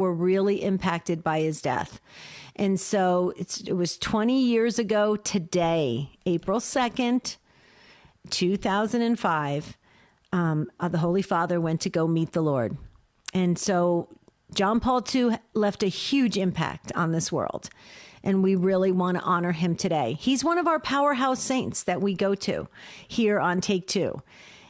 were really impacted by his death. And so it was 20 years ago today, April 2nd, 2005, the Holy Father went to go meet the Lord. And so John Paul II left a huge impact on this world. And we really want to honor him today. He's one of our powerhouse saints that we go to here on Take Two.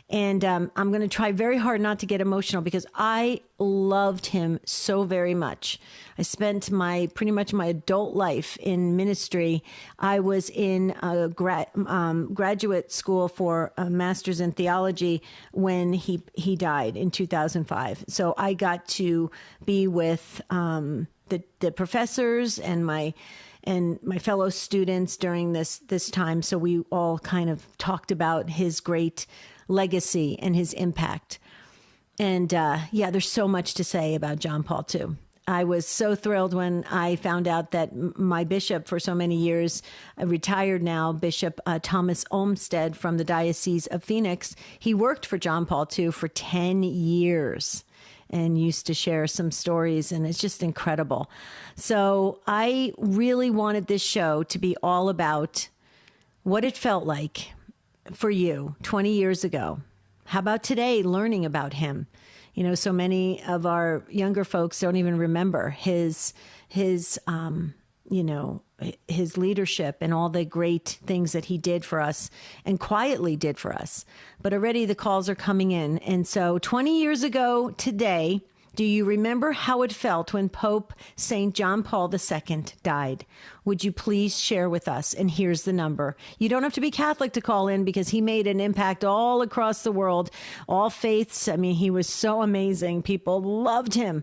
And I'm going to try very hard not to get emotional because I loved him so very much. I spent pretty much my adult life in ministry. I was in a graduate school for a master's in theology when he died in 2005. So I got to be with the professors and my fellow students during this time. So we all kind of talked about his great legacy and his impact. And there's so much to say about John Paul II. I was so thrilled when I found out that my bishop for so many years, retired now, Bishop Thomas Olmsted from the Diocese of Phoenix, he worked for John Paul II for 10 years and used to share some stories, and it's just incredible. So I really wanted this show to be all about what it felt like for you 20 years ago. How about today, learning about him? You know, so many of our younger folks don't even remember his leadership and all the great things that he did for us and quietly did for us. But already the calls are coming in. And so 20 years ago today, do you remember how it felt when Pope St. John Paul II died? Would you please share with us? And here's the number. You don't have to be Catholic to call in because he made an impact all across the world, all faiths. I mean, he was so amazing. People loved him.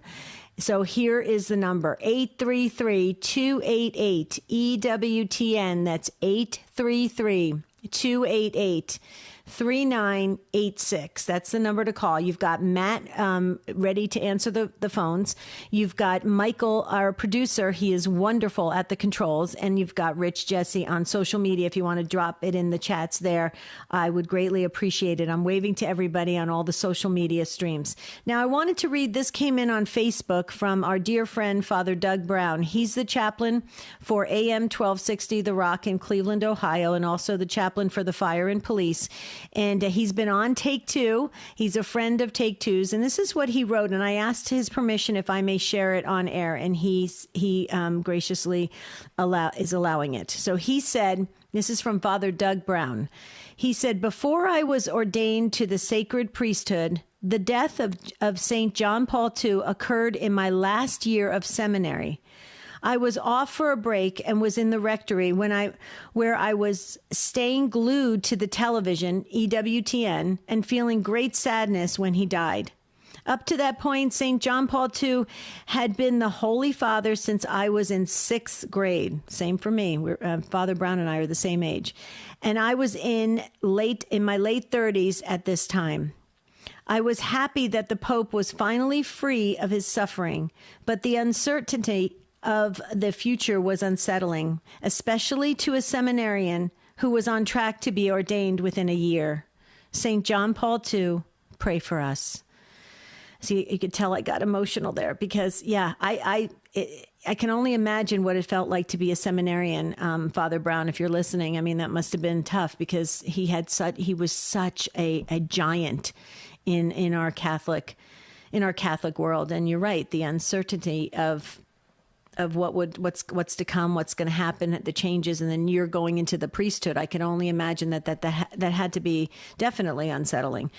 So here is the number, 833-288-EWTN. That's 833-288-3986. That's the number to call. You've got Matt ready to answer the phones. You've got Michael, our producer. He is wonderful at the controls. And you've got Rich Jesse on social media. If you want to drop it in the chats there, I would greatly appreciate it. I'm waving to everybody on all the social media streams. Now, I wanted to read, this came in on Facebook from our dear friend, Father Doug Brown. He's the chaplain for AM 1260 The Rock in Cleveland, Ohio, and also the chaplain for the Fire and Police. And he's been on Take Two. He's a friend of Take Two's. And this is what he wrote. And I asked his permission if I may share it on air. And he graciously is allowing it. So he said, this is from Father Doug Brown. He said, before I was ordained to the sacred priesthood, the death of St. John Paul II occurred in my last year of seminary. I was off for a break and was in the rectory where I was staying glued to the television, EWTN, and feeling great sadness when he died. Up to that point, St. John Paul II had been the Holy Father since I was in 6th grade. Same for me. Father Brown and I are the same age. And I was in my late 30s at this time. I was happy that the Pope was finally free of his suffering, but the uncertainty of the future was unsettling, especially to a seminarian who was on track to be ordained within a year. St. John Paul II, pray for us. See, you could tell I got emotional there because, I can only imagine what it felt like to be a seminarian, Father Brown, if you're listening. I mean, that must have been tough because he was such a giant in our Catholic world. And you're right, the uncertainty of what's to come, what's going to happen, the changes, and then you're going into the priesthood. I can only imagine that had to be definitely unsettling.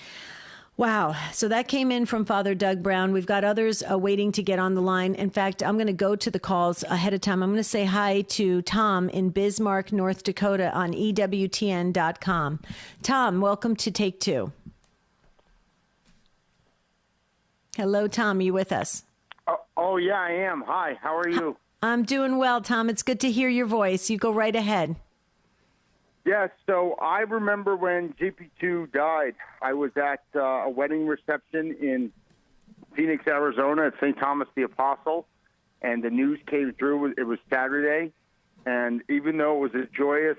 Wow. So that came in from Father Doug Brown. We've got others waiting to get on the line. In fact, I'm going to go to the calls ahead of time. I'm going to say hi to Tom in Bismarck, North Dakota on EWTN.com. Tom, welcome to Take Two. Hello, Tom. Are you with us? Oh, yeah, I am. Hi, how are you? I'm doing well, Tom. It's good to hear your voice. You go right ahead. Yes, so I remember when JPII died. I was at a wedding reception in Phoenix, Arizona at St. Thomas the Apostle, and the news came through. It was Saturday, and even though it was a joyous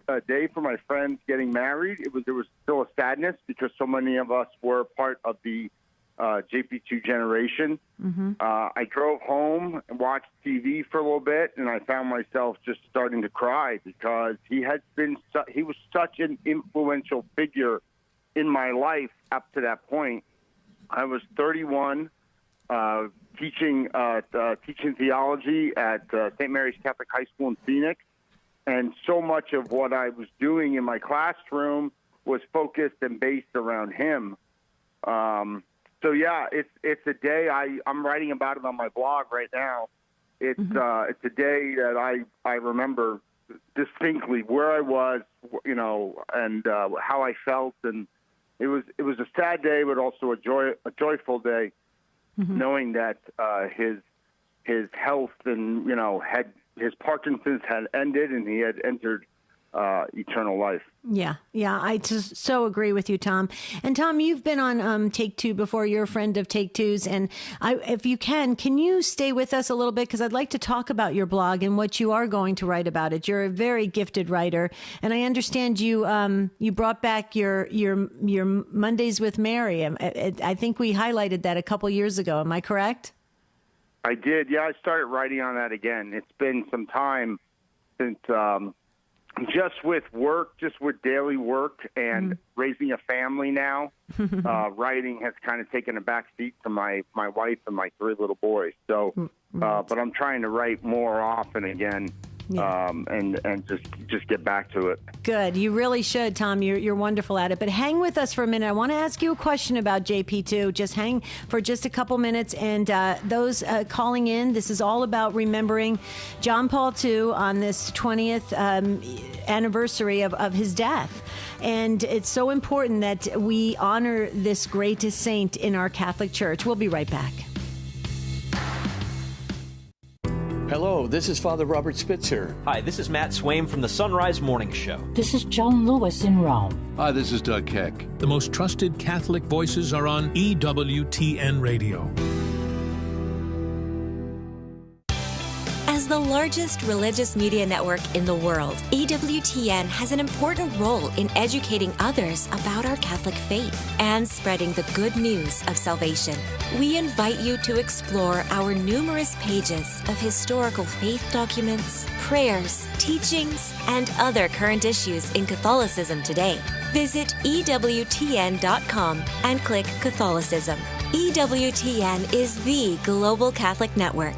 a day for my friends getting married, there was still a sadness because so many of us were part of the JP2 generation. I drove home and watched TV for a little bit, and I found myself just starting to cry because he was such an influential figure in my life up to that point. I was 31, teaching theology at St. Mary's Catholic High School in Phoenix, and so much of what I was doing in my classroom was focused and based around him. So yeah, it's a day I'm writing about it on my blog right now. It's a day that I remember distinctly where I was, and how I felt, and it was a sad day, but also a joyful day, knowing that his health and his Parkinson's had ended and he had entered eternal life. Yeah, I just so agree with you, Tom. And Tom, you've been on Take Two before. You're a friend of Take Two's, and if you can you stay with us a little bit, because I'd like to talk about your blog and what you are going to write about it. You're a very gifted writer, and I understand you brought back your Mondays with Mary. I think we highlighted that a couple years ago. Am I correct? I did. Yeah, I started writing on that again. It's been some time since. Just with daily work and raising a family now, writing has kind of taken a back seat to my wife and my 3 little boys. So, but I'm trying to write more often again. And just get back to it. Good. You really should, Tom. You're wonderful at it. But hang with us for a minute. I want to ask you a question about JP2. Just hang for just a couple minutes. And those calling in, this is all about remembering John Paul II on this 20th anniversary of his death. And it's so important that we honor this greatest saint in our Catholic Church. We'll be right back. Hello, this is Father Robert Spitzer. Hi, this is Matt Swaim from the Sunrise Morning Show. This is Joan Lewis in Rome. Hi, this is Doug Keck. The most trusted Catholic voices are on EWTN Radio. As the largest religious media network in the world, EWTN has an important role in educating others about our Catholic faith and spreading the good news of salvation. We invite you to explore our numerous pages of historical faith documents, prayers, teachings, and other current issues in Catholicism today. Visit EWTN.com and click Catholicism. EWTN is the global Catholic network.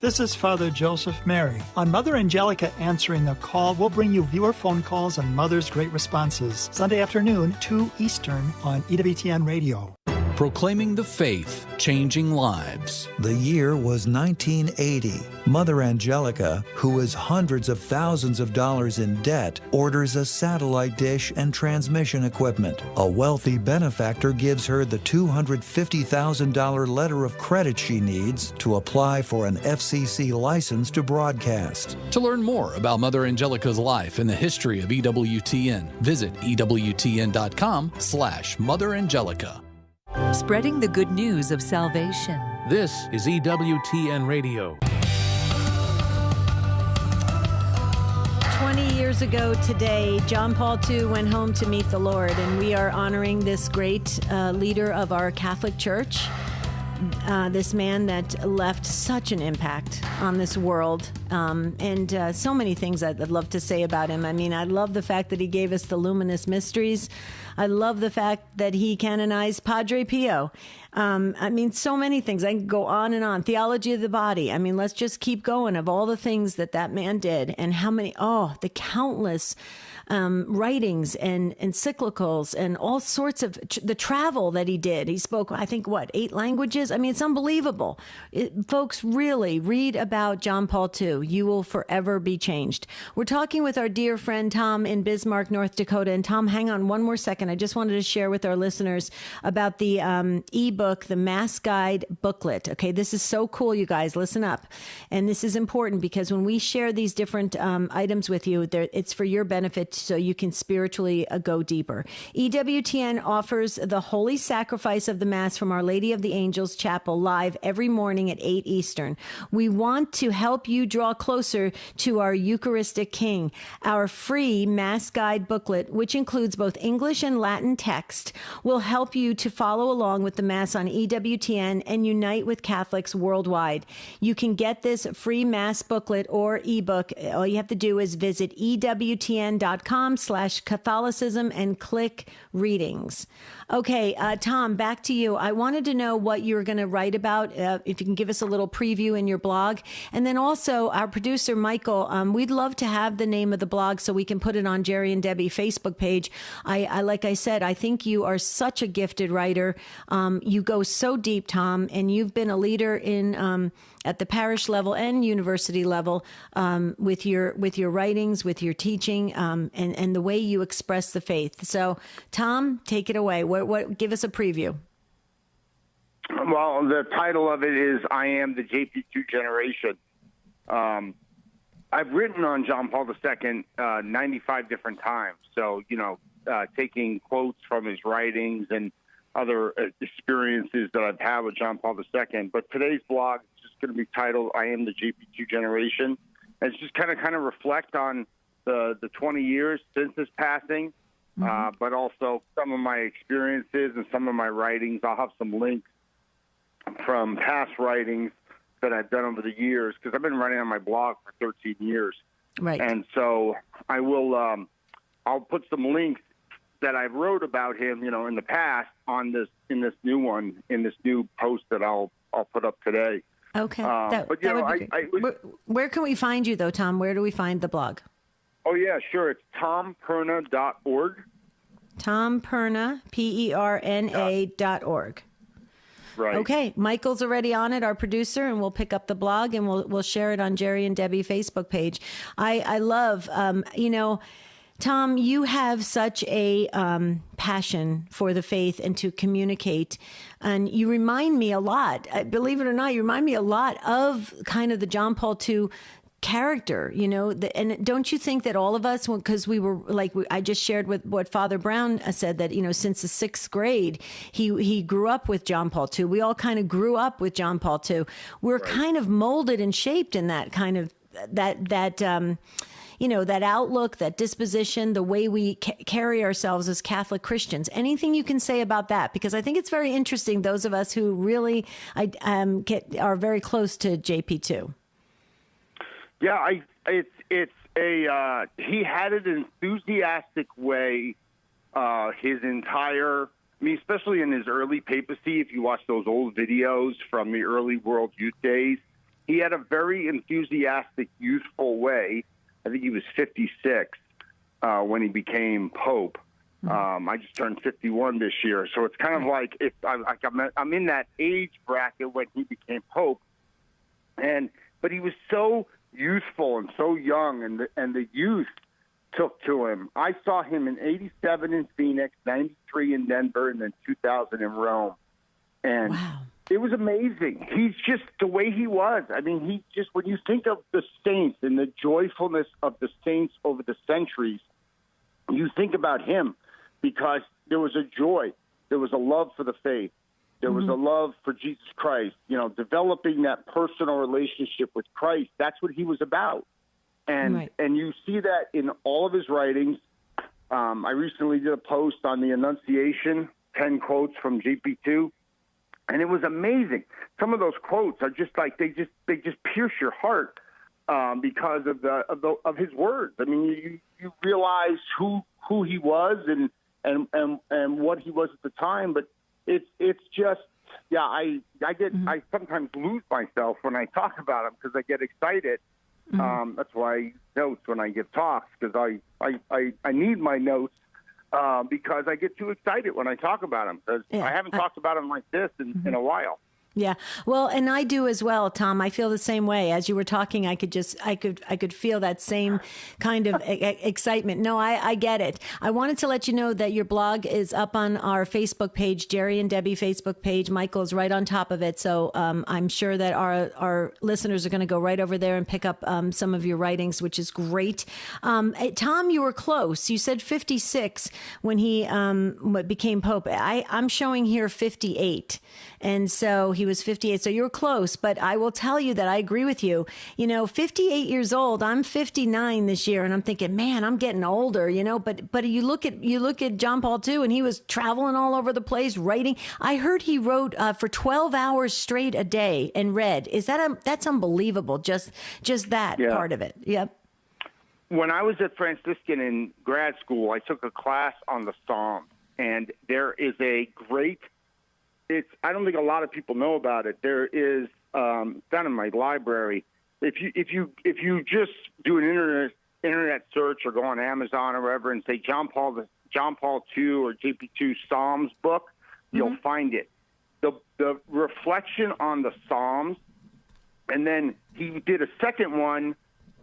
This is Father Joseph Mary. On Mother Angelica Answering the Call, we'll bring you viewer phone calls and Mother's Great Responses. Sunday afternoon, 2 Eastern on EWTN Radio. Proclaiming the faith, changing lives. The year was 1980. Mother Angelica, who is hundreds of thousands of dollars in debt, orders a satellite dish and transmission equipment. A wealthy benefactor gives her the $250,000 letter of credit she needs to apply for an FCC license to broadcast. To learn more about Mother Angelica's life and the history of EWTN, visit EWTN.com/Mother Angelica. Spreading the good news of salvation. This is EWTN Radio. 20 years ago today, John Paul II went home to meet the Lord, and we are honoring this great leader of our Catholic Church, this man that left such an impact on this world, and so many things I'd love to say about him. I mean, I love the fact that he gave us the luminous mysteries. I love the fact that he canonized Padre Pio. I mean, so many things. I can go on and on. Theology of the body. I mean, let's just keep going of all the things that man did, and how many, the countless writings and encyclicals and all sorts of the travel that he did. He spoke, I think, 8 languages? I mean, it's unbelievable. Folks, really read about John Paul II. You will forever be changed. We're talking with our dear friend Tom in Bismarck, North Dakota. And Tom, hang on one more second. I just wanted to share with our listeners about the ebook, the Mass Guide booklet. Okay, this is so cool, you guys. Listen up. And this is important because when we share these different items with you, it's for your benefit so you can spiritually go deeper. EWTN offers the Holy Sacrifice of the Mass from Our Lady of the Angels Chapel live every morning at 8 Eastern. We want to help you draw closer to our Eucharistic King. Our free Mass Guide booklet, which includes both English and Latin text, will help you to follow along with the Mass on EWTN and unite with Catholics worldwide. You can get this free Mass booklet or ebook. All you have to do is visit EWTN.com/Catholicism and click readings. Okay, Tom, back to you. I wanted to know what you're going to write about, if you can give us a little preview in your blog. And then also our producer, Michael, we'd love to have the name of the blog so we can put it on Jerry and Debbie Facebook page. Like I said, I think you are such a gifted writer. You go so deep, Tom, and you've been a leader in at the parish level and university level with your writings, with your teaching, and the way you express the faith. So, Tom, take it away. Give us a preview. Well, the title of it is "I Am the JPII Generation." I've written on John Paul II 95 different times. So, taking quotes from his writings and other experiences that I've had with John Paul II. But today's blog is just going to be titled "I Am the JPII Generation." And it's just kind of reflect on the 20 years since his passing, but also some of my experiences and some of my writings. I'll have some links from past writings that I've done over the years, because I've been writing on my blog for 13 years. Right. And so I will, I'll put some links that I wrote about him, in the past in this new post that I'll put up today. Okay. That would be great. Where can we find you, though, Tom? Where do we find the blog? Oh, yeah, sure. It's tomperna.org. Tomperna, PERNA.org. Right. Okay. Michael's already on it, our producer, and we'll pick up the blog and we'll share it on Jerry and Debbie Facebook page. I love, Tom, you have such a passion for the faith and to communicate. And you remind me a lot, believe it or not, you remind me a lot of kind of the John Paul II character, and don't you think that all of us, because we were I just shared with what Father Brown said, that, since the 6th grade, he grew up with John Paul II. We all kind of grew up with John Paul II. We're kind of molded and shaped in that kind of, that outlook, that disposition, the way we carry ourselves as Catholic Christians. Anything you can say about that? Because I think it's very interesting, those of us who really are very close to JP2. Yeah, he had an enthusiastic way, especially in his early papacy. If you watch those old videos from the early World Youth Days, he had a very enthusiastic, youthful way. I think he was 56 when he became Pope. I just turned 51 this year, so it's kind of like I'm in that age bracket when he became Pope, but he was so youthful and so young, and the youth took to him. I saw him in '87 in Phoenix, '93 in Denver, and then 2000 in Rome, and wow. It was amazing. He's just the way he was. I mean, when you think of the saints and the joyfulness of the saints over the centuries, you think about him, because there was a joy, there was a love for the faith, there was a love for Jesus Christ, developing that personal relationship with Christ. That's what he was about. And you see that in all of his writings. I recently did a post on the Annunciation, 10 quotes from JP2, and it was amazing. Some of those quotes are just like, they just pierce your heart because of his words. I mean, you realize who he was and what he was at the time, but it's just, I sometimes lose myself when I talk about him because I get excited. That's why I use notes when I give talks, because I need my notes because I get too excited when I talk about him, because I haven't talked about him like this in a while. Yeah. Well, and I do as well, Tom. I feel the same way. As you were talking, I could feel that same kind of excitement. No, I get it. I wanted to let you know that your blog is up on our Facebook page, Jerry and Debbie Facebook page. Michael's right on top of it. So I'm sure that our listeners are going to go right over there and pick up some of your writings, which is great. Tom, you were close. You said 56 when he became Pope. I'm showing here 58. And so he was 58. So you were close, but I will tell you that I agree with you. 58 years old, I'm 59 this year, and I'm thinking, man, I'm getting older, but you look at John Paul II, and he was traveling all over the place writing. I heard he wrote for 12 hours straight a day and read. That's unbelievable. Just that part of it. Yep. When I was at Franciscan in grad school, I took a class on the Psalms, and there is a great. I don't think a lot of people know about it. There is down in my library. If you just do an internet search or go on Amazon or wherever and say John Paul II or JPII Psalms book, you'll find it. The reflection on the Psalms, and then he did a second one.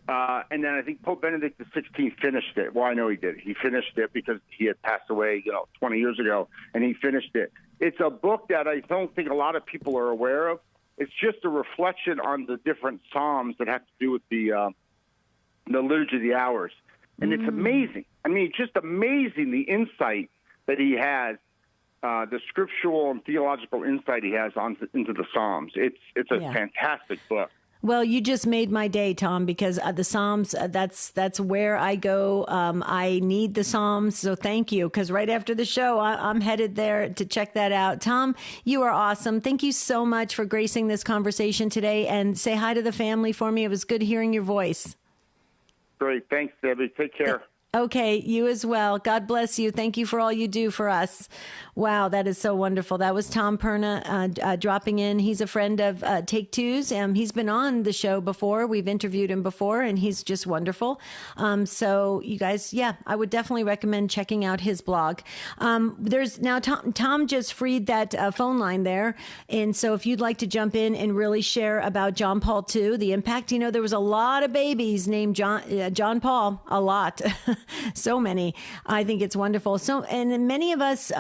And then I think Pope Benedict XVI finished it. Well, I know he did. He finished it because he had passed away, 20 years ago, and he finished it. It's a book that I don't think a lot of people are aware of. It's just a reflection on the different psalms that have to do with the Liturgy of the Hours. And it's amazing. I mean, it's just amazing the insight that he has, the scriptural and theological insight he has into the Psalms. It's a fantastic book. Well, you just made my day, Tom, because the Psalms, that's where I go. I need the Psalms, so thank you, because right after the show, I'm headed there to check that out. Tom, you are awesome. Thank you so much for gracing this conversation today, and say hi to the family for me. It was good hearing your voice. Great. Thanks, Debbie. Take care. Okay, you as well. God bless you. Thank you for all you do for us. Wow, that is so wonderful. That was Tom Perna dropping in. He's a friend of Take Two's. He's been on the show before. We've interviewed him before, and he's just wonderful. So you guys, I would definitely recommend checking out his blog. There's now Tom just freed that phone line there. And so if you'd like to jump in and really share about John Paul II, the impact, there was a lot of babies named John Paul, a lot. So many. I think it's wonderful. So, and many of us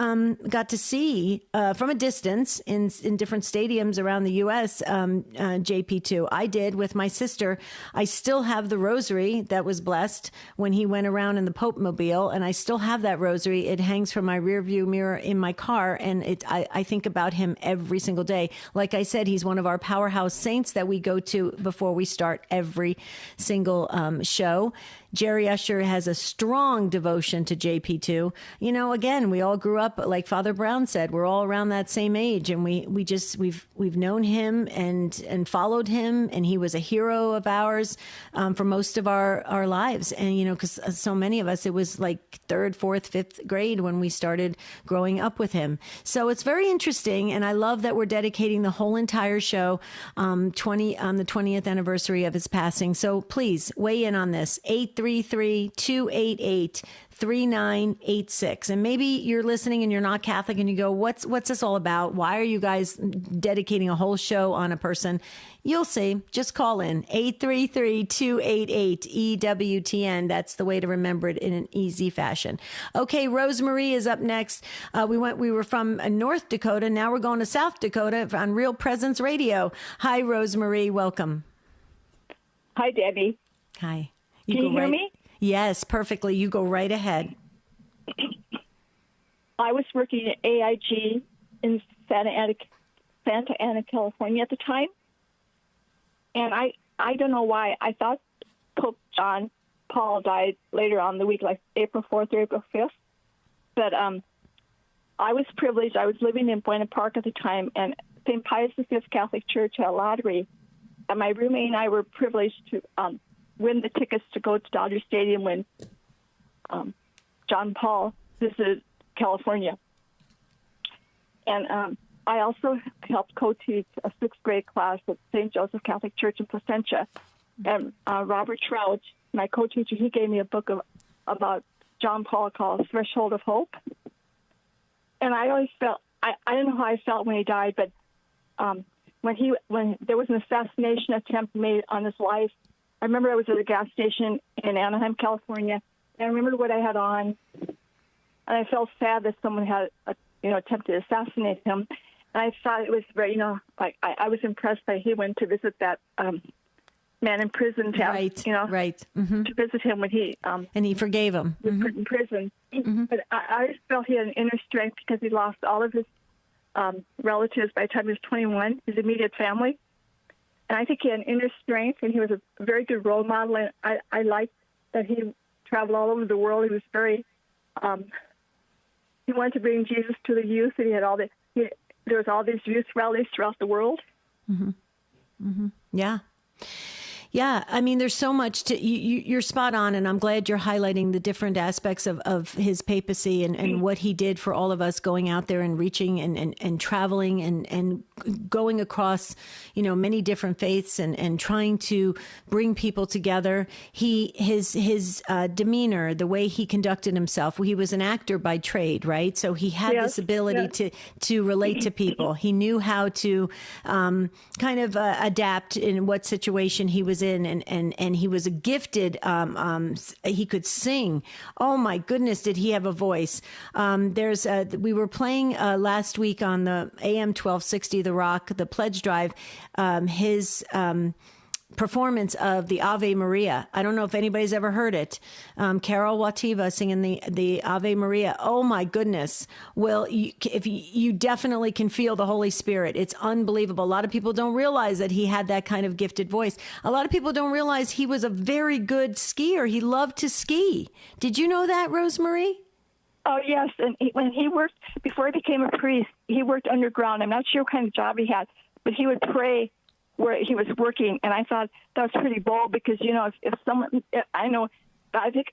got to see from a distance in different stadiums around the U.S. JP2. I did with my sister. I still have the rosary that was blessed when he went around in the Pope Mobile, and I still have that rosary. It hangs from my rear view mirror in my car, and I think about him every single day. Like I said, he's one of our powerhouse saints that we go to before we start every single show. Jerry Usher has a strong devotion to JP2. Again, we all grew up, like Father Brown said, we're all around that same age, and we've known him and followed him, and he was a hero of ours for most of our lives. And because so many of us, it was like 3rd, 4th, 5th grade when we started growing up with him. So it's very interesting, and I love that we're dedicating the whole entire show on the 20th anniversary of his passing. So please weigh in on this. 833-288-3986. And maybe you're listening and you're not Catholic and you go, what's this all about? Why are you guys dedicating a whole show on a person? You'll see. Just call in 833-288-EWTN. That's the way to remember it in an easy fashion. Okay, Rosemarie is up next. We were from North Dakota. Now we're going to South Dakota on Real Presence Radio. Hi, Rosemarie. Welcome. Hi, Debbie. Hi. Can you hear me? Yes, perfectly. You go right ahead. I was working at AIG in Santa Ana, California at the time. And I don't know why. I thought Pope John Paul died later on in the week, like April 4th or April 5th. But I was privileged. I was living in Buena Park at the time, and St. Pius V Catholic Church had a lottery. And my roommate and I were privileged to win the tickets to go to Dodger Stadium when John Paul visited California. And I also helped co-teach a 6th grade class at St. Joseph Catholic Church in Placentia. And Robert Trouch, my co-teacher, he gave me a book about John Paul called Threshold of Hope. And I always felt, I don't know how I felt when he died, but when there was an assassination attempt made on his life, I remember I was at a gas station in Anaheim, California, and I remember what I had on, and I felt sad that someone had, attempted to assassinate him. And I thought it was very, I was impressed that he went to visit that man in prison, right? Mm-hmm. To visit him when he and he forgave him. Was put in prison. Mm-hmm. But I just felt he had an inner strength because he lost all of his relatives by the time he was 21, his immediate family. And I think he had an inner strength, and he was a very good role model. And I liked that he traveled all over the world. He was very, he wanted to bring Jesus to the youth, and he had there was all these youth rallies throughout the world. Mm-hmm. Mm-hmm. Yeah. Yeah, I mean, there's so much to you're spot on, and I'm glad you're highlighting the different aspects of his papacy and what he did for all of us, going out there and reaching and traveling and going across, many different faiths and trying to bring people together. His demeanor, the way he conducted himself. He was an actor by trade, right? So he had this ability to relate to people. He knew how to kind of adapt in what situation he was in, and he was a gifted. He could sing. Oh my goodness, did he have a voice? We were playing last week on the AM 1260 The Rock, the Pledge Drive. His performance of the Ave Maria. I don't know if anybody's ever heard it. Carol Wativa singing the Ave Maria. Oh my goodness. Well, you definitely can feel the Holy Spirit. It's unbelievable. A lot of people don't realize that he had that kind of gifted voice. A lot of people don't realize he was a very good skier. He loved to ski. Did you know that, Rosemary? Oh, yes. And when he worked, before he became a priest, he worked underground. I'm not sure what kind of job he had, but he would pray where he was working, and I thought that was pretty bold because, if someone, I think,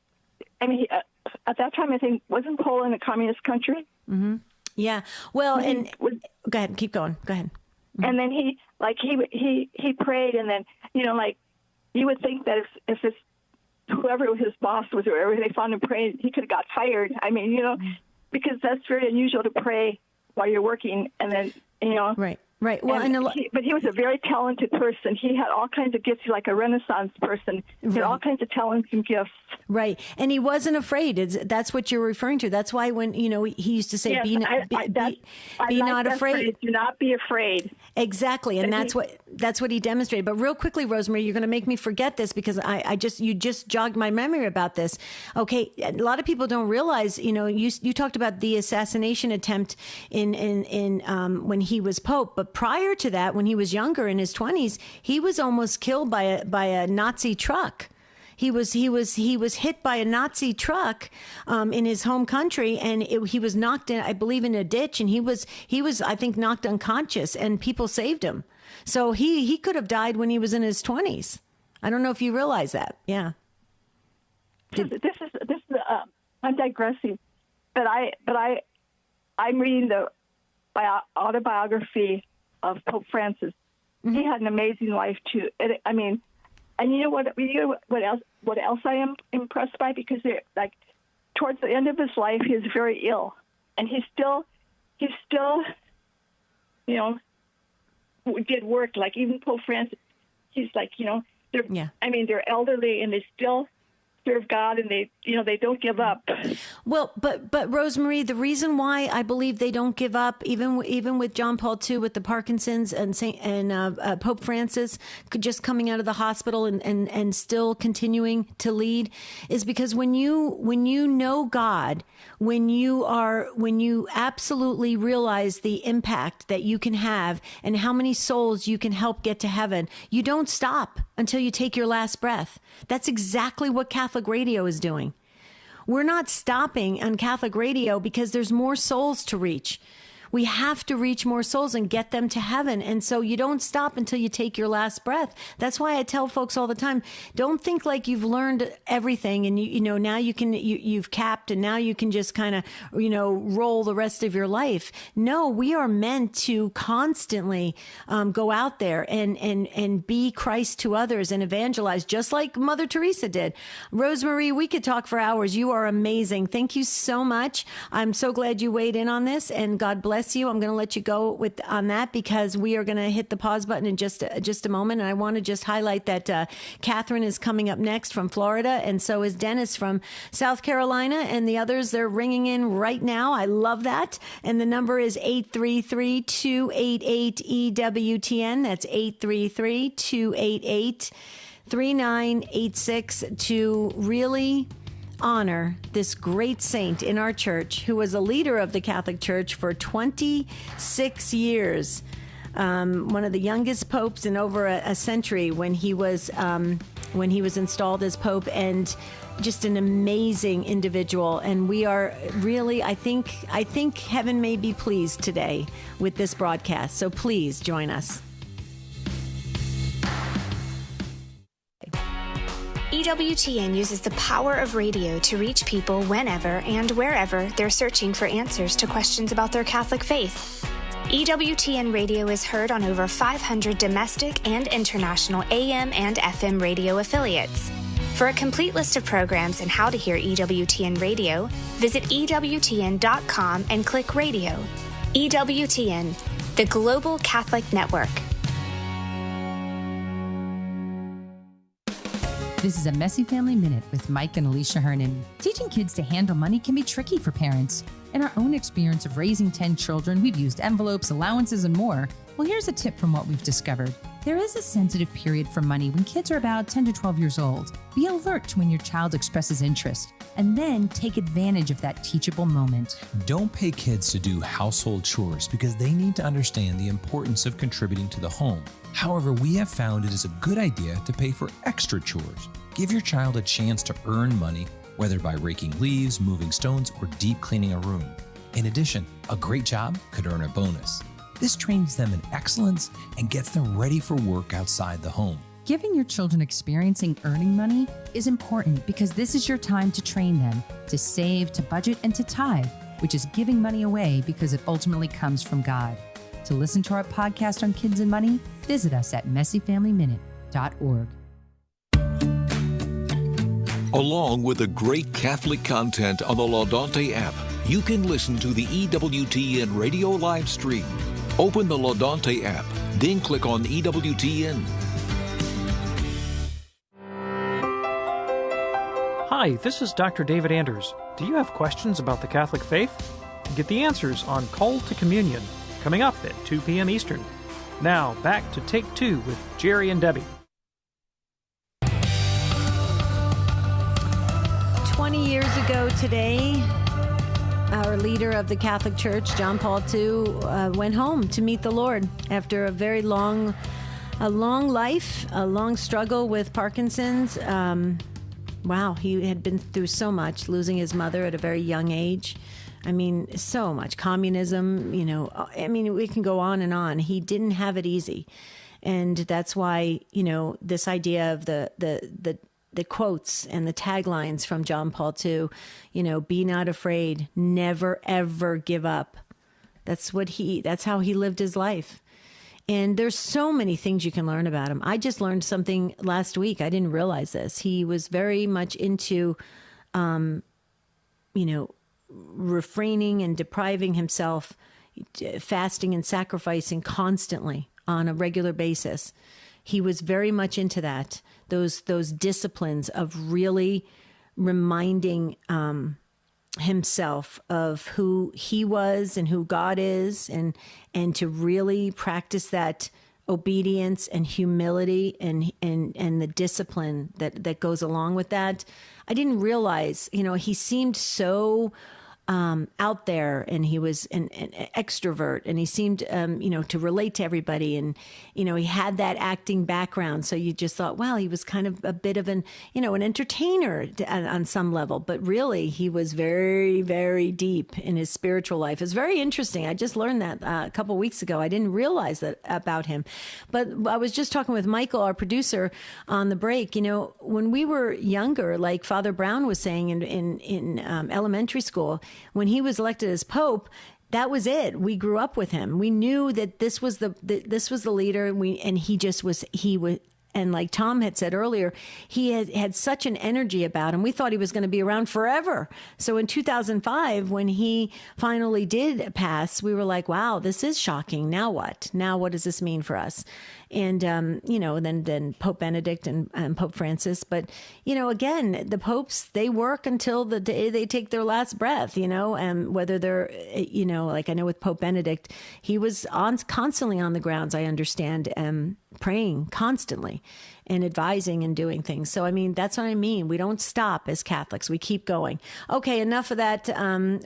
at that time, I think, wasn't Poland a communist country? Mm-hmm. Yeah. Well, and go ahead, keep going. Go ahead. Mm-hmm. And then he prayed, and then, you would think that if it's whoever his boss was, or whoever they found him praying, he could have got fired. I mean, because that's very unusual to pray while you're working, and then, Right. Right. Well, but he was a very talented person. He had all kinds of gifts. He's like a Renaissance person. He had all kinds of talents and gifts. Right. And he wasn't afraid. That's what you're referring to. That's why when, he used to say, be not afraid. Do not be afraid. Exactly. And that's what he demonstrated. But real quickly, Rosemary, you're going to make me forget this because you just jogged my memory about this. Okay. A lot of people don't realize, you talked about the assassination attempt in when he was Pope, but prior to that, when he was younger in his 20s, he was almost killed by a Nazi truck. He was hit by a Nazi truck in his home country, and he was knocked in, I believe, in a ditch, and he was I think knocked unconscious, and people saved him. So he could have died when he was in his 20s. I don't know if you realize that. Yeah. I'm digressing, but I'm reading the autobiography of Pope Francis. Mm-hmm. He had an amazing life too. And you know what else I am impressed by, because towards the end of his life, he was very ill, and he still did work. Like even Pope Francis, he's they're elderly and they still serve God, and they don't give up. Well, but Rosemary, the reason why I believe they don't give up, even with John Paul II with the Parkinson's and Pope Francis just coming out of the hospital and still continuing to lead, is because when you know God, when you absolutely realize the impact that you can have and how many souls you can help get to heaven, you don't stop until you take your last breath. That's exactly what Catholic radio is doing. We're not stopping on Catholic radio because there's more souls to reach. We have to reach more souls and get them to heaven. And so you don't stop until you take your last breath. That's why I tell folks all the time, don't think like you've learned everything and now you've capped and now you can just kind of, roll the rest of your life. No, we are meant to constantly go out there and be Christ to others and evangelize, just like Mother Teresa did. Rosemary, we could talk for hours. You are amazing. Thank you so much. I'm so glad you weighed in on this, and God bless you. I'm going to let you go on that because we are going to hit the pause button in just a moment. And I want to just highlight that Catherine is coming up next from Florida, and so is Dennis from South Carolina, and the others, they're ringing in right now. I love that. And the number is 833-288-EWTN. That's 833-288-3986 to really honor this great saint in our church who was a leader of the Catholic Church for 26 years. One of the youngest popes in over a century when he was installed as pope, and just an amazing individual. And we are really, I think heaven may be pleased today with this broadcast. So please join us. EWTN uses the power of radio to reach people whenever and wherever they're searching for answers to questions about their Catholic faith. EWTN radio is heard on over 500 domestic and international AM and FM radio affiliates. For a complete list of programs and how to hear EWTN radio, visit EWTN.com and click radio. EWTN, the Global Catholic Network. This is a Messy Family Minute with Mike and Alicia Hernan. Teaching kids to handle money can be tricky for parents. In our own experience of raising 10 children, we've used envelopes, allowances, and more. Well, here's a tip from what we've discovered. There is a sensitive period for money when kids are about 10 to 12 years old. Be alert to when your child expresses interest, and then take advantage of that teachable moment. Don't pay kids to do household chores because they need to understand the importance of contributing to the home. However, we have found it is a good idea to pay for extra chores. Give your child a chance to earn money, whether by raking leaves, moving stones, or deep cleaning a room. In addition, a great job could earn a bonus. This trains them in excellence and gets them ready for work outside the home. Giving your children experiencing earning money is important because this is your time to train them to save, to budget, and to tithe, which is giving money away because it ultimately comes from God. To listen to our podcast on kids and money, visit us at messyfamilyminute.org. Along with the great Catholic content on the Laudante app, you can listen to the EWTN radio live stream. Open the Laudante app, then click on EWTN. Hi, this is Dr. David Anders. Do you have questions about the Catholic faith? Get the answers on Call to Communion, coming up at 2 p.m. Eastern. Now, back to Take Two with Jerry and Debbie. 20 years ago today, our leader of the Catholic Church, John Paul II, went home to meet the Lord after a very long life, a long struggle with Parkinson's. Wow, he had been through so much, losing his mother at a very young age. I mean, so much. Communism, we can go on and on. He didn't have it easy. And that's why, this idea of the quotes and the taglines from John Paul II, be not afraid, never, ever give up. That's how he lived his life. And there's so many things you can learn about him. I just learned something last week. I didn't realize this. He was very much into, refraining and depriving himself, fasting and sacrificing constantly on a regular basis. He was very much into that. Those disciplines of really reminding himself of who he was and who God is, and to really practice that obedience and humility and the discipline that goes along with that. I didn't realize, he seemed so out there, and he was an extrovert, and he seemed, to relate to everybody. And, he had that acting background. So you just thought, well, he was kind of a bit of an entertainer on some level, but really he was very, very deep in his spiritual life. It's very interesting. I just learned that a couple of weeks ago. I didn't realize that about him, but I was just talking with Michael, our producer, on the break. When we were younger, like Father Brown was saying in elementary school, when he was elected as Pope, that was it. We grew up with him. We knew that this was the leader, and he was. And like Tom had said earlier, he had such an energy about him. We thought he was going to be around forever. So in 2005, when he finally did pass, we were like, wow, this is shocking. Now what? Now what does this mean for us? And, then Pope Benedict and Pope Francis. But, again, the popes, they work until the day they take their last breath, and whether they're, like I know with Pope Benedict, he was constantly on the grounds, I understand, praying constantly. and advising and doing things. So, I mean, that's what I mean. We don't stop as Catholics. We keep going. Okay, enough of that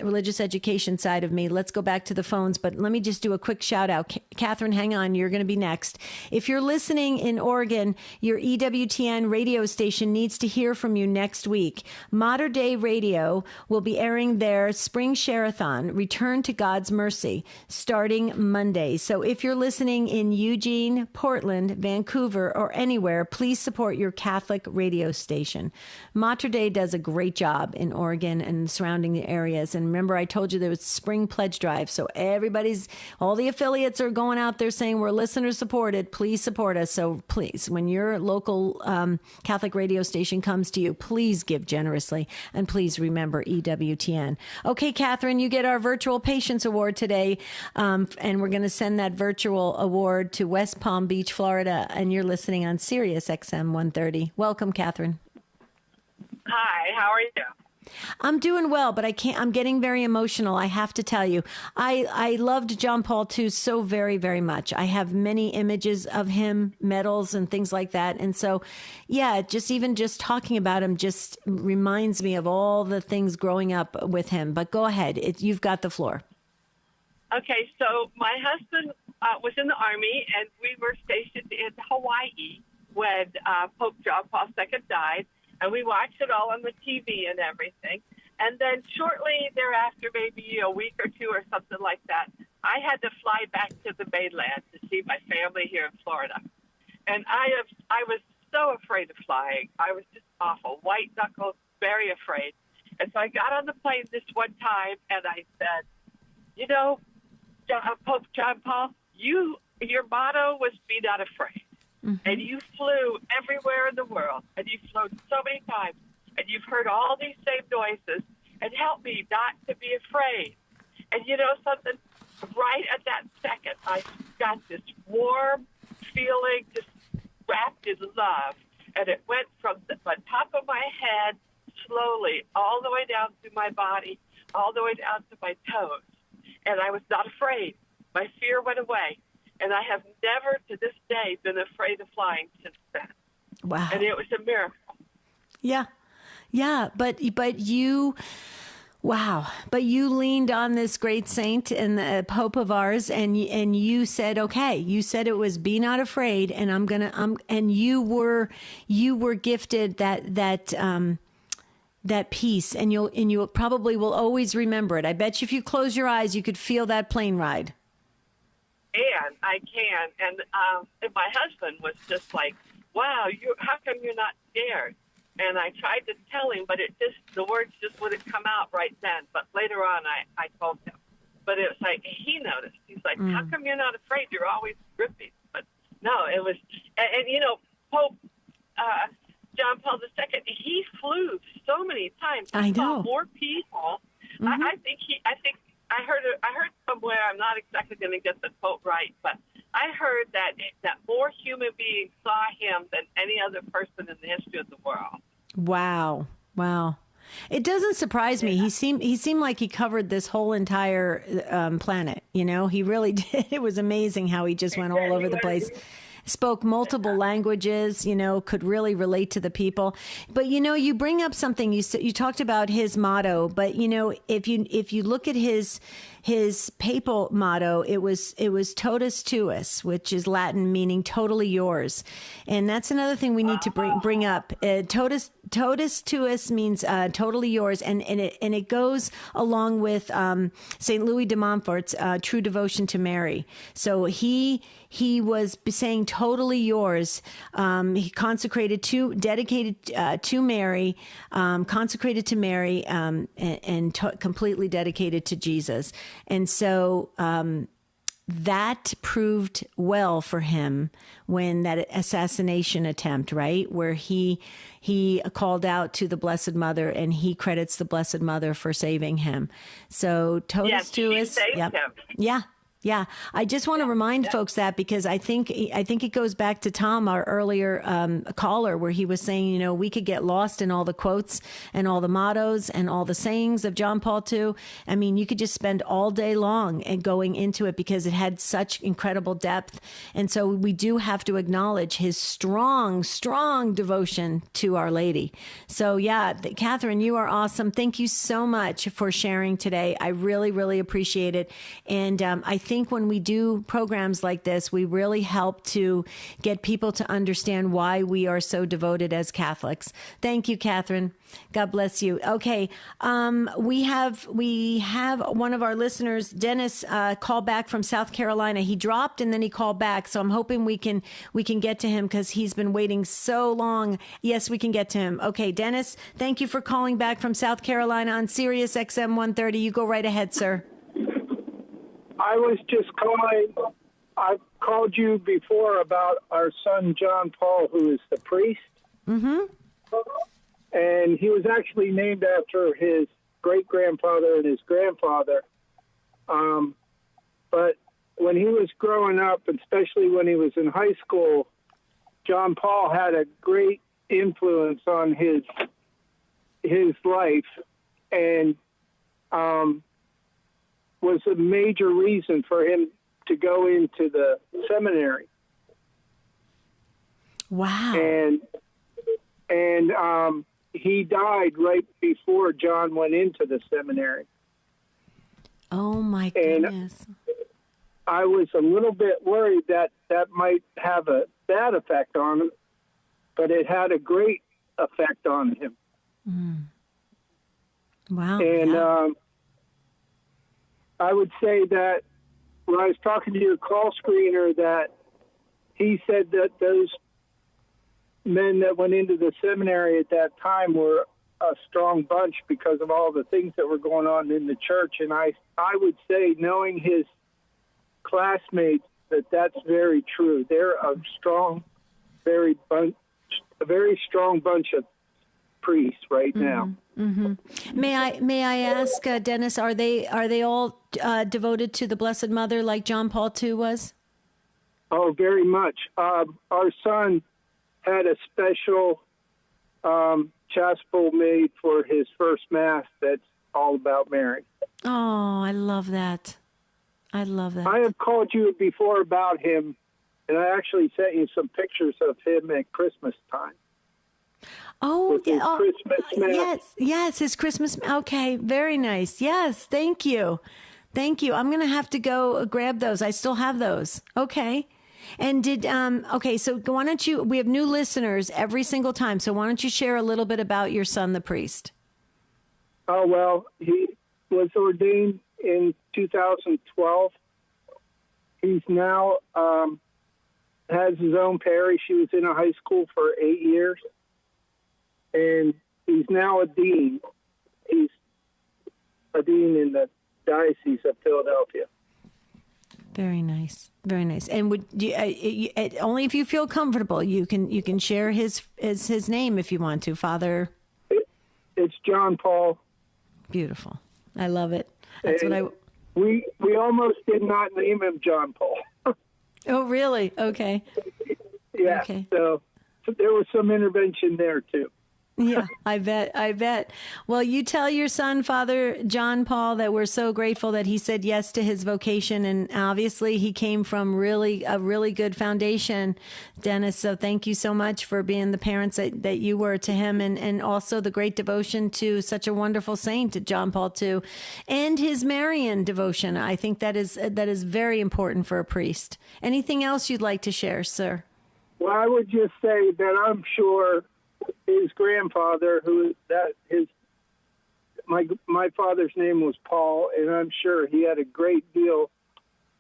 religious education side of me. Let's go back to the phones, but let me just do a quick shout out. Catherine, hang on. You're going to be next. If you're listening in Oregon, your EWTN radio station needs to hear from you next week. Mater Dei Radio will be airing their Spring Share-a-thon, Return to God's Mercy, starting Monday. So if you're listening in Eugene, Portland, Vancouver, or anywhere, please support your Catholic radio station. Mater Dei does a great job in Oregon and surrounding areas. And remember, I told you there was Spring Pledge Drive. So all the affiliates are going out there saying we're listener supported. Please support us. So please, when your local Catholic radio station comes to you, please give generously. And please remember EWTN. Okay, Catherine, you get our Virtual Patience Award today. And we're going to send that virtual award to West Palm Beach, Florida. And you're listening on Sirius XM 130. Welcome, Catherine. Hi, how are you? I'm doing well, but I'm getting very emotional. I have to tell you, I loved John Paul II so very, very much. I have many images of him, medals and things like that. And so, yeah, just talking about him just reminds me of all the things growing up with him. But go ahead. You've got the floor. Okay, so my husband was in the Army, and we were stationed in Hawaii when Pope John Paul II died. And we watched it all on the TV and everything. And then shortly thereafter, maybe a week or two or something like that, I had to fly back to the mainland to see my family here in Florida. And I was so afraid of flying. I was just awful, white knuckles, very afraid. And so I got on the plane this one time, and I said, you know, Pope John Paul, your motto was be not afraid. And you flew everywhere in the world, and you've flown so many times, and you've heard all these same noises, and help me not to be afraid. And you know something? Right at that second, I got this warm feeling just wrapped in love, and it went from the top of my head slowly all the way down through my body, all the way down to my toes. And I was not afraid. My fear went away. And I have never, to this day, been afraid of flying since then. Wow! And it was a miracle. Yeah, but you, wow! But you leaned on this great saint and the Pope of ours, and you said, okay. You said it was be not afraid, and and you were gifted that peace, and you probably will always remember it. I bet you if you close your eyes, you could feel that plane ride. And I can. And my husband was just like, wow, how come you're not scared? And I tried to tell him, but the words just wouldn't come out right then. But later on, I told him. But it was like, he noticed. He's like, how come you're not afraid? You're always gripping. But no, it was, and you know, Pope John Paul II, he flew so many times. He saw more people. I heard somewhere, I'm not exactly going to get the quote right, but I heard that more human beings saw him than any other person in the history of the world. Wow. It doesn't surprise me. He seemed like he covered this whole entire planet. You know, he really did. It was amazing how he just went all over the place. Spoke multiple languages, you know, could really relate to the people. But, you know, you bring up something, you talked about his motto, but, you know, if you look at his papal motto, it was totus tuus, which is Latin meaning totally yours. And that's another thing we need to bring up. Totus tuus means totally yours. And it goes along with St. Louis de Montfort's true devotion to Mary. So he was saying totally yours. He dedicated to Mary, consecrated to Mary, and completely dedicated to Jesus. And so that proved well for him when that assassination attempt, right, where he called out to the Blessed Mother, and he credits the Blessed Mother for saving him. So totus tuus, saved him. Yeah, I just want to remind folks that because I think it goes back to Tom, our earlier caller, where he was saying, we could get lost in all the quotes and all the mottos and all the sayings of John Paul II. I mean, you could just spend all day long and going into it because it had such incredible depth. And so we do have to acknowledge his strong, strong devotion to Our Lady. So yeah, Catherine, you are awesome. Thank you so much for sharing today. I really, really appreciate it. And I think when we do programs like this, we really help to get people to understand why we are so devoted as Catholics. Thank you, Catherine. God bless you. Okay. We have one of our listeners, Dennis, call back from South Carolina. He dropped and then he called back. So I'm hoping we can get to him because he's been waiting so long. Yes, we can get to him. Okay, Dennis, thank you for calling back from South Carolina on Sirius XM 130. You go right ahead, sir. I was just calling. I've called you before about our son, John Paul, who is the priest. Mm-hmm. And he was actually named after his great-grandfather and his grandfather. But when he was growing up, especially when he was in high school, John Paul had a great influence on his life and was a major reason for him to go into the seminary. Wow. And he died right before John went into the seminary. Oh, my goodness. And I was a little bit worried that might have a bad effect on him, but it had a great effect on him. Mm. Wow. And yeah. I would say that when I was talking to your call screener, that he said that those men that went into the seminary at that time were a strong bunch because of all the things that were going on in the church. And I would say, knowing his classmates, that's very true. They're a strong, very strong bunch of priests right now. Mm-hmm. May I ask, Dennis, are they all devoted to the Blessed Mother like John Paul II was? Oh, very much. Our son had a special chasuble made for his first Mass that's all about Mary. Oh, I love that. I have called you before about him, and I actually sent you some pictures of him at Christmas time. Oh, Christmas Mass. yes, his Christmas. Okay, very nice. Yes, thank you. I'm going to have to go grab those. I still have those. Okay. And so why don't you, we have new listeners every single time, so why don't you share a little bit about your son, the priest? Oh, well, he was ordained in 2012. He's now has his own parish. He was in a high school for 8 years. And he's now a dean. He's a dean in the Diocese of Philadelphia. Very nice, very nice. And would you, only if you feel comfortable, you can share his name if you want to, Father. It's John Paul. Beautiful. I love it. That's and what we almost did not name him John Paul. Oh, really? Okay. Yeah. Okay. So there was some intervention there too. Yeah, I bet. Well, you tell your son, Father John Paul, that we're so grateful that he said yes to his vocation. And obviously he came from a really good foundation, Dennis. So thank you so much for being the parents that you were to him, and also the great devotion to such a wonderful saint, John Paul II, and his Marian devotion. I think that is very important for a priest. Anything else you'd like to share, sir? Well, I would just say that I'm sure his grandfather, my father's name was Paul, and I'm sure he had a great deal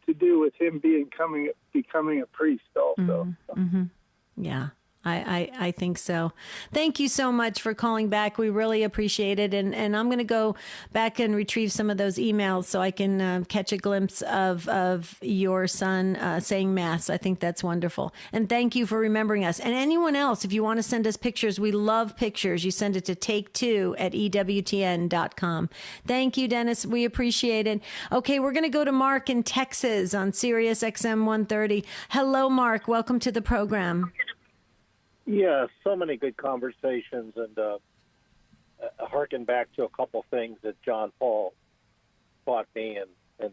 to do with him becoming a priest also. Mm-hmm. Yeah, I think so. Thank you so much for calling back. We really appreciate it. And I'm going to go back and retrieve some of those emails so I can catch a glimpse of your son saying Mass. I think that's wonderful. And thank you for remembering us. And anyone else, if you want to send us pictures, we love pictures. You send it to take2@EWTN.com. Thank you, Dennis. We appreciate it. Okay, we're going to go to Mark in Texas on Sirius XM 130. Hello, Mark. Welcome to the program. Yeah, so many good conversations, and harken back to a couple things that John Paul taught me and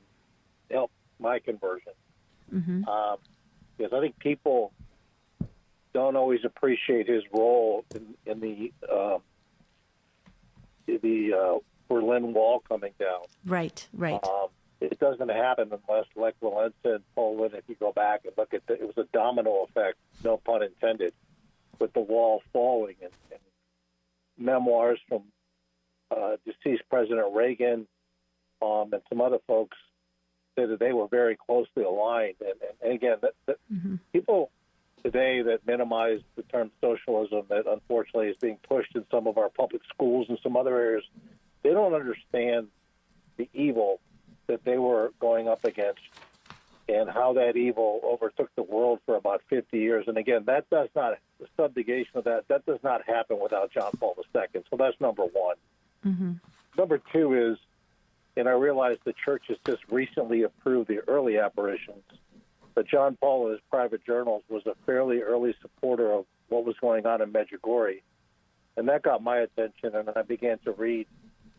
helped my conversion. Mm-hmm. Because I think people don't always appreciate his role in the Berlin Wall coming down. Right. It doesn't happen unless Lech Walesa and Poland, if you go back and look at it was a domino effect, no pun intended, with the wall falling, and memoirs from deceased President Reagan and some other folks say that they were very closely aligned. And again, people today that minimize the term socialism that unfortunately is being pushed in some of our public schools and some other areas, they don't understand the evil that they were going up against and how that evil overtook the world for about 50 years. And again, that does not, the subjugation of that does not happen without John Paul II. So that's number one. Mm-hmm. Number two is, and I realize the church has just recently approved the early apparitions, but John Paul in his private journals was a fairly early supporter of what was going on in Medjugorje. And that got my attention, and I began to read,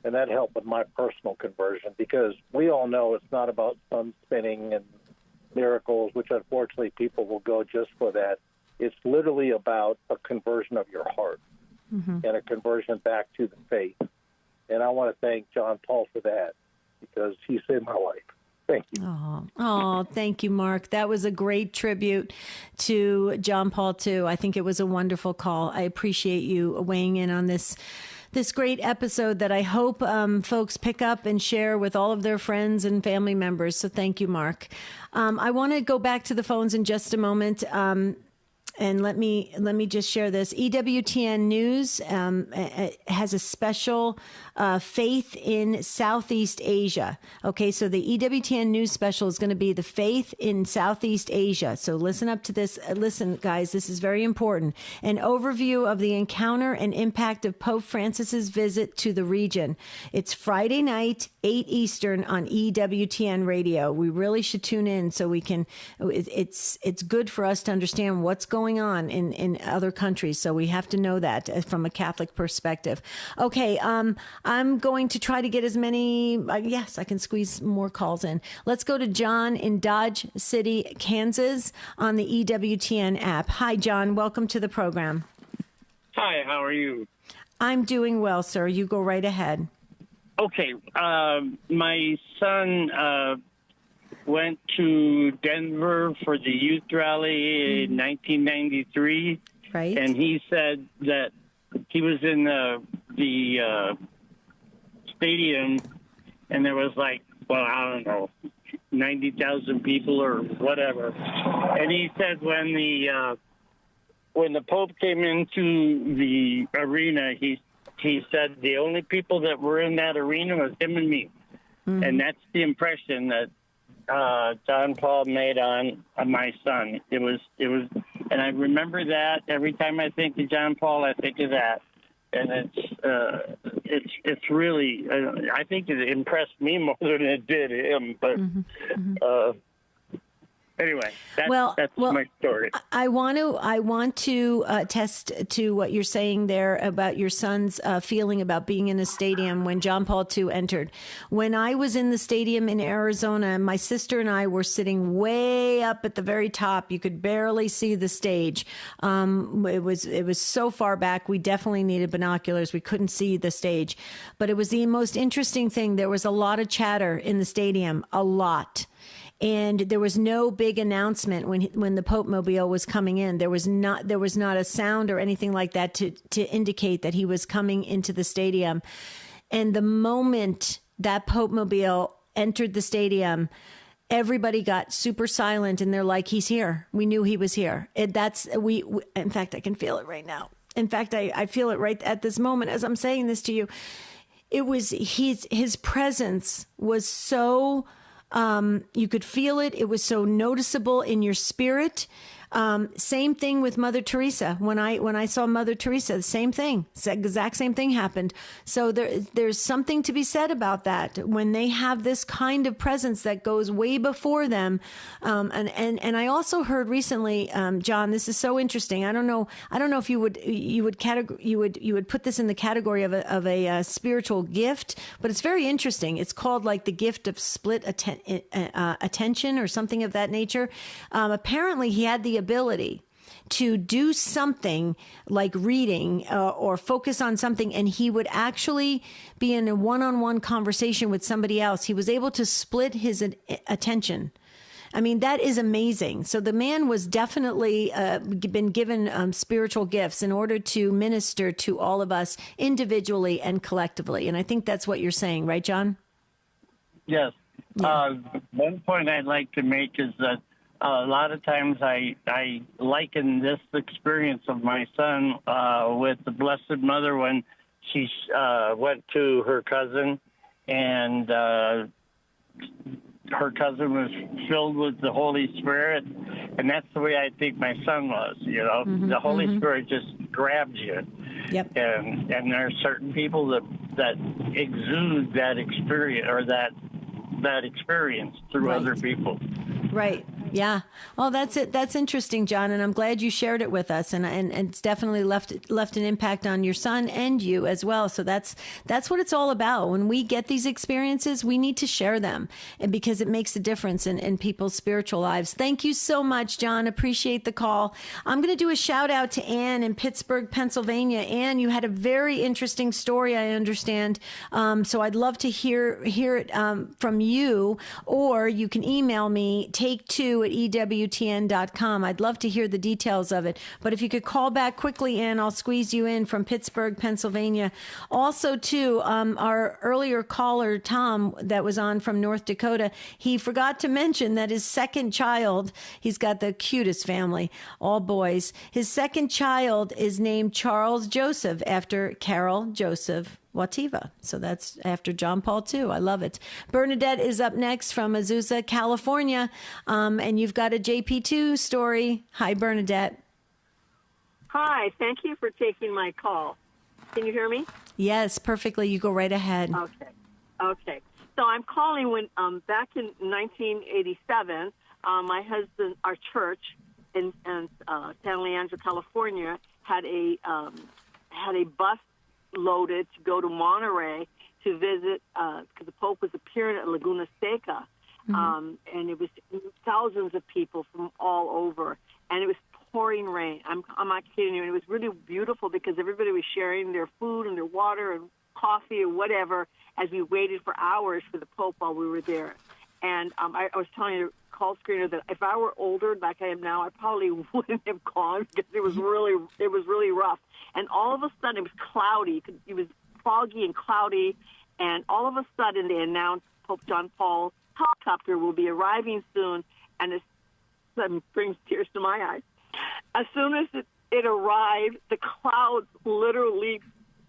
and that helped with my personal conversion, because we all know it's not about sun spinning and miracles, which unfortunately people will go just for that. It's literally about a conversion of your heart and a conversion back to the faith. And I want to thank John Paul for that, because he saved my life. Thank you. Oh, thank you, Mark. That was a great tribute to John Paul II. I think it was a wonderful call. I appreciate you weighing in on this great episode that I hope folks pick up and share with all of their friends and family members. So thank you, Mark. I want to go back to the phones in just a moment. And let me just share this. EWTN News has a special faith in Southeast Asia. Okay, so the EWTN News special is going to be the faith in Southeast Asia. So listen up to this. Listen, guys, this is very important. An overview of the encounter and impact of Pope Francis's visit to the region. It's Friday night, 8 Eastern on EWTN Radio. We really should tune in so we can. It's good for us to understand what's going on in other countries. So we have to know that from a Catholic perspective. Okay, I'm going to try to get as many, yes, I can squeeze more calls in. Let's go to John in Dodge City, Kansas on the EWTN app. Hi, John. Welcome to the program. Hi, how are you? I'm doing well, sir. You go right ahead. Okay, my son went to Denver for the youth rally in 1993. Right. And he said that he was in the stadium, and there was I don't know, 90,000 people or whatever. And he said when the Pope came into the arena, he said the only people that were in that arena was him and me. Mm-hmm. And that's the impression that John Paul made on my son. It was, and I remember that every time I think of John Paul, I think of that, and it's really, I think it impressed me more than it did him. But anyway, that's my story. I want to attest to what you're saying there about your son's feeling about being in a stadium when John Paul II entered. When I was in the stadium in Arizona, my sister and I were sitting way up at the very top. You could barely see the stage. It was so far back. We definitely needed binoculars. We couldn't see the stage. But it was the most interesting thing. There was a lot of chatter in the stadium, a lot. And there was no big announcement when the Pope Mobile was coming in. There was not a sound or anything like that to indicate that he was coming into the stadium. And the moment that Pope Mobile entered the stadium, everybody got super silent, and they're like, he's here. We knew he was here. In fact, I can feel it right now. In fact, I feel it right at this moment as I'm saying this to you. It was his presence was so, you could feel it. It was so noticeable in your spirit. Same thing with Mother Teresa. When I saw Mother Teresa, the same thing, exact same thing happened. So there's something to be said about that when they have this kind of presence that goes way before them. And I also heard recently, John, this is so interesting. I don't know if you would put this in the category of a spiritual gift, but it's very interesting. It's called like the gift of split attention or something of that nature. Apparently, he had the ability to do something like reading or focus on something, and he would actually be in a one-on-one conversation with somebody else. He was able to split his attention. I mean, that is amazing. So the man was definitely been given spiritual gifts in order to minister to all of us individually and collectively. And I think that's what you're saying, right, John? Yes. Yeah. One point I'd like to make is that a lot of times I liken this experience of my son with the Blessed Mother when she went to her cousin, and her cousin was filled with the Holy Spirit, and that's the way I think my son was. You know, the Holy Spirit just grabs you. Yep. And there are certain people that exude that experience or that experience through other people. Right. Yeah. Well, that's it. That's interesting, John, and I'm glad you shared it with us, and it's definitely left an impact on your son and you as well. So that's what it's all about. When we get these experiences, we need to share them, and because it makes a difference in people's spiritual lives. Thank you so much, John. Appreciate the call. I'm going to do a shout out to Ann in Pittsburgh, Pennsylvania. Ann, you had a very interesting story, I understand. So I'd love to hear it from you, or you can email me, take2@EWTN.com. I'd love to hear the details of it. But if you could call back quickly, Ann, I'll squeeze you in from Pittsburgh, Pennsylvania. Also, too, our earlier caller, Tom, that was on from North Dakota, he forgot to mention that his second child, he's got the cutest family, all boys. His second child is named Charles Joseph after Carol Joseph Wojtyla. So that's after John Paul II. I love it. Bernadette is up next from Azusa, California. And you've got a JP2 story. Hi, Bernadette. Hi. Thank you for taking my call. Can you hear me? Yes, perfectly. You go right ahead. Okay. So I'm calling when back in 1987, my husband, our church in San Leandro, California, had a bus loaded to go to Monterey to visit because the Pope was appearing at Laguna Seca, and it was thousands of people from all over, and it was pouring rain. I'm not kidding you. And it was really beautiful because everybody was sharing their food and their water and coffee or whatever as we waited for hours for the Pope while we were there. And I was telling the call screener that if I were older like I am now, I probably wouldn't have gone because it was really rough. And all of a sudden, it was cloudy. It was foggy and cloudy. And all of a sudden, they announced Pope John Paul's helicopter will be arriving soon. And it brings tears to my eyes. As soon as it arrived, the clouds literally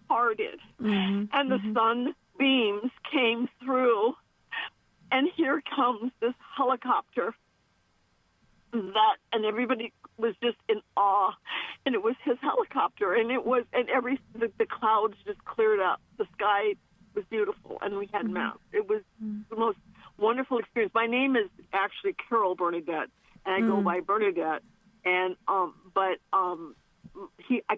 parted. And the sunbeams came through. And here comes this helicopter. And everybody was just in awe, and it was his helicopter, and the clouds just cleared up. The sky was beautiful, and we had mass. It was the most wonderful experience. My name is actually Carol Bernadette, and I go by Bernadette, and I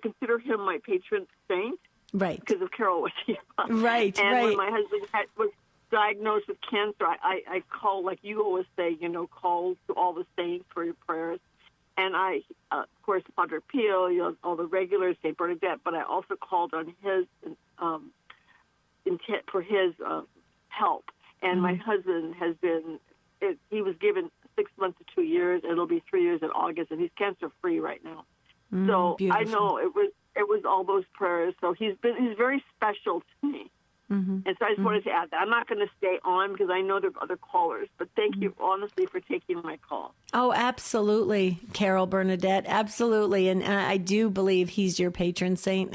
consider him my patron saint, right? Because of Carol Wojtyla, right? And right. when my husband was diagnosed with cancer, I call, like you always say, call to all the saints for your prayers. And I, of course, Padre Pio, all the regulars, St. Bernadette, but I also called on his intent for his help. And my husband has been, he was given 6 months to 2 years, and it'll be 3 years in August, and he's cancer-free right now. So beautiful. I know it was all those prayers. So he's very special to me. And so I just wanted to add that. I'm not going to stay on because I know there are other callers, but thank you honestly for taking my call. Oh, absolutely, Carol Bernadette, absolutely. And I do believe he's your patron saint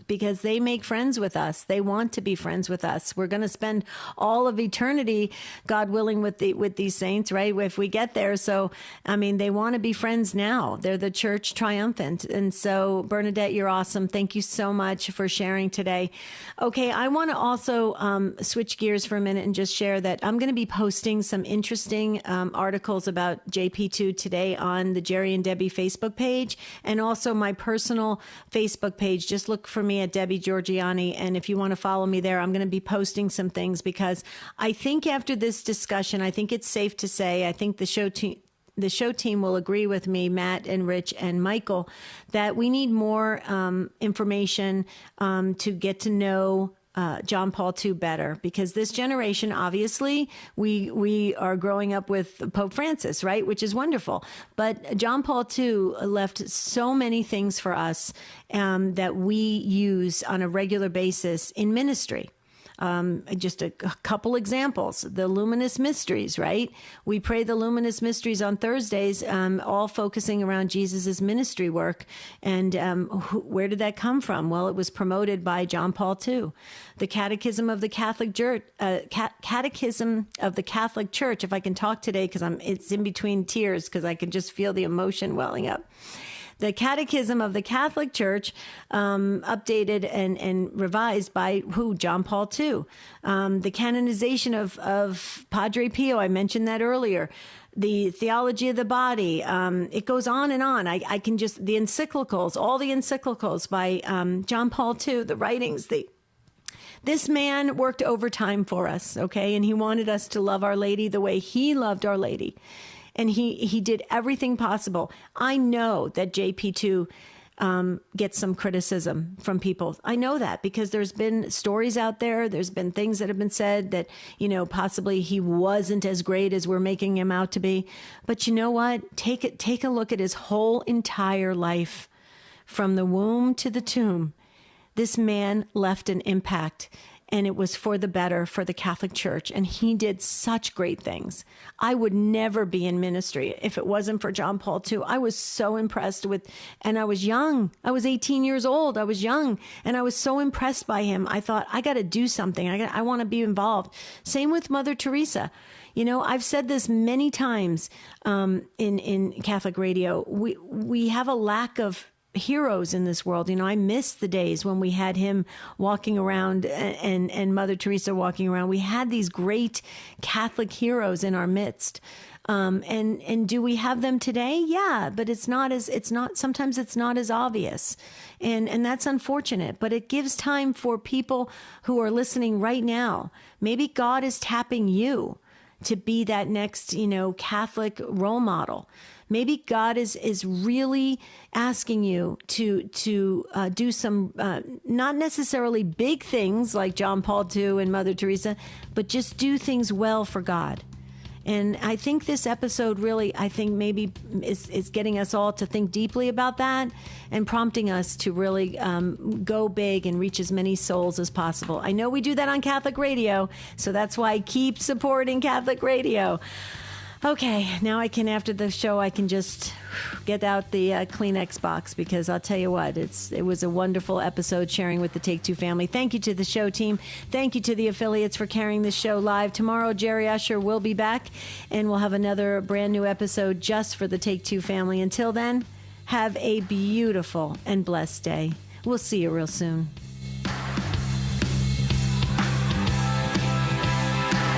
because they make friends with us. They want to be friends with us. We're going to spend all of eternity, God willing, with these saints, right? If we get there. So, I mean, they want to be friends now. They're the church triumphant. And so, Bernadette, you're awesome. Thank you so much for sharing today. Okay, I want to also switch gears for a minute and just share that I'm going to be posting some interesting articles about JP2 today on the Jerry and Debbie Facebook page and also my personal Facebook page. Just look for me at Debbie Georgiani. And if you want to follow me there, I'm going to be posting some things because I think after this discussion, I think it's safe to say, I think the show team will agree with me, Matt and Rich and Michael, that we need more information to get to know John Paul II better, because this generation, obviously, we are growing up with Pope Francis, right? Which is wonderful. But John Paul II left so many things for us that we use on a regular basis in ministry. Just a couple examples, the luminous mysteries, right? We pray the luminous mysteries on Thursdays, all focusing around Jesus's ministry work. And where did that come from? Well, it was promoted by John Paul II. The Catechism of the Catholic Church, Catechism of the Catholic Church, if I can talk today, because it's in between tears, because I can just feel the emotion welling up. The Catechism of the Catholic Church, updated and revised by who? John Paul II. The canonization of Padre Pio, I mentioned that earlier. The theology of the body. It goes on and on. I can just, the encyclicals, all the encyclicals by John Paul II, the writings, this man worked overtime for us, okay? And he wanted us to love Our Lady the way he loved Our Lady. And he did everything possible. I know that JP2 gets some criticism from people. I know that because there's been stories out there. There's been things that have been said that, possibly he wasn't as great as we're making him out to be. But you know what? Take a look at his whole entire life from the womb to the tomb. This man left an impact. And it was for the better for the Catholic Church. And he did such great things. I would never be in ministry if it wasn't for John Paul II. I was so impressed with, and I was young. I was 18 years old. I was young. And I was so impressed by him. I thought, I got to do something. I want to be involved. Same with Mother Teresa. I've said this many times in Catholic radio. We have a lack of heroes in this world. I miss the days when we had him walking around and Mother Teresa walking around. We had these great Catholic heroes in our midst. And do we have them today? Yeah, but sometimes it's not as obvious. And that's unfortunate, but it gives time for people who are listening right now. Maybe God is tapping you to be that next, Catholic role model. Maybe God is really asking you to do some, not necessarily big things like John Paul II and Mother Teresa, but just do things well for God. And I think this episode really, maybe is getting us all to think deeply about that and prompting us to really go big and reach as many souls as possible. I know we do that on Catholic radio, so that's why I keep supporting Catholic radio. Okay, now after the show, I can just get out the Kleenex box, because I'll tell you what, it was a wonderful episode sharing with the Take Two family. Thank you to the show team. Thank you to the affiliates for carrying the show live. Tomorrow, Jerry Usher will be back, and we'll have another brand new episode just for the Take Two family. Until then, have a beautiful and blessed day. We'll see you real soon.